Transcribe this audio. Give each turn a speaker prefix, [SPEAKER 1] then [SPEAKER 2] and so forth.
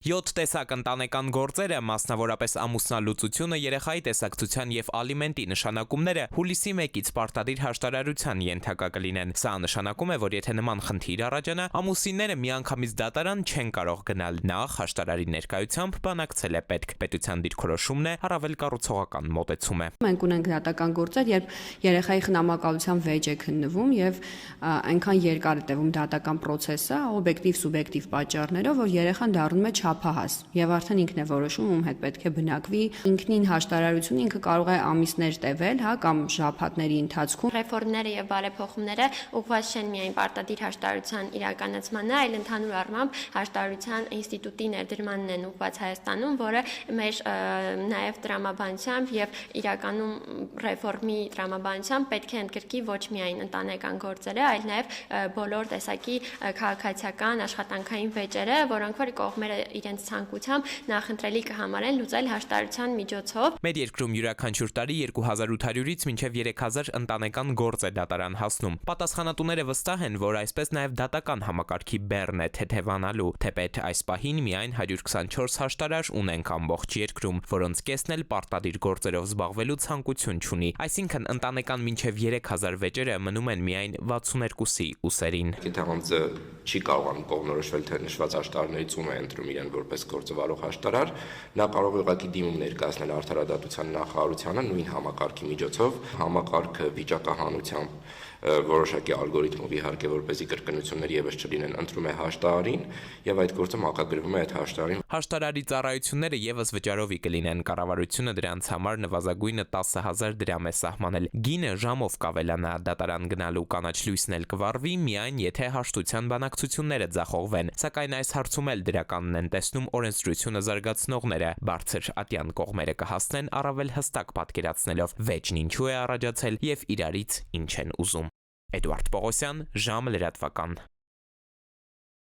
[SPEAKER 1] 7 տեսակ ընտանեկան գործերը, մասնավորապես ամուսնալուծությունը, երեխայի տեսակցության և ալիմենտի նշանակումները հուլիսի 1-ից պարտադիր հաշտարարության ենթակա կլինեն։ Սա նշանակում է, որ եթե նման խնդիր առաջանա, ամուսինները միանգամից դատարան չեն կարող գնալ։ Նախ հաշտարարի ներկայությամբ բանակցել է պետք։ Պետության դիրքորոշումն է առավել կառուցողական մոտեցում է։
[SPEAKER 2] Մենք ունենք դատական գործեր, երբ երեխայի խնամակալության վեճ է քննվում եւ այնքան երկար է տևում դատական process-ը, օբյեկտիվ-սուբյեկտիվ պատճառներով, որ երեխան դառնում է չափահաս եւ արդեն ինքն է որոշում ում հետ պետք է բնակվի։ Ինքնին հաշտարարությունը ինքը կարող է ամիսներ տևել, հա, կամ շաբաթների ընթացքում։
[SPEAKER 3] Ռեֆորմները եւ բարեփոխումները ուղղված չեն միայն պարտադիր հաշտարարության իրականացմանը, այլ ընդհանուր առմամբ հաշտարարության ինստիտուտի ներդրմանն են ուղղված Հայաստանում, որը մեր նաեւ տրամաբանությամբ եւ իրականում ռեֆորմի տրամաբանությամբ պետք է ընդգրկի ոչ միայն ընտանեկան գործերը, այլ նաեւ բոլոր տեսակի քաղաքացիական աշխատանքային վեճերը, որոնք որ կողմերը իրենց ցանկությամբ նախընտրելի կհամարեն լուծել հաշտարարության միջոցով։
[SPEAKER 1] Մեր երկրում յուրաքանչյուր տարի 2800-ից մինչև 3000 ընտանեկան գործ է դատարան հասնում։ Պատասխանատուները վստահ են, որ այսպես նաև դատական համակարգի բեռն է թեթևանալու, թեպետ այս պահին միայն 124 հաշտարար ունենք ամբողջ երկրում, որոնց կեսն էլ պարտադիր գործերով զբաղվելու ցանկություն չունի։ Այսինքն ընտանեկան մինչև 3000 վեճերը մնում են միայն 62-ի ուսերին։
[SPEAKER 4] Եթե անձը չի կարողանում կողմնորոշվել, թե նշված հաշտարարներից ում է ընտրում իրեն որպես գործվարող հաշտարար, նա կարող է ուղղակի դիմում ներկայացնել արդարադատության նախարարությանը նույն համակարգի միջոցով, համակարգը վիճակահանությամբ որոշակի ալգորիթմով իհարկե որպեսզի կրկնություններ եւս չլինեն, ընտրում է հաշտարարին եւ այդ գործը մակագրվում է այդ հաշտարարին։
[SPEAKER 1] Հաշտարարի ծառայությունները եւս վճարովի կլինեն, կառավարությունը դրանց համար նվազագույնը 10000 դրամ է սահմանել։ Գինը ժամով կավելանա, դատարան գնալու կանաչ լույսն էլ կվառվի միայն եթե հաշտության բանակցությունները ձախողվեն, սակայն այս հարցում էլ դրականն են տեսնում օրենսդրությունը զարգացնողները։ Բարձր ատյան կողմերը կհասնեն առավել հստակ պատկերացնելով վեճն ինչու է առաջացել եւ իրարից ինչ են ուզում։ Էդուարդ Պողոսյան, ժամը լրատվական։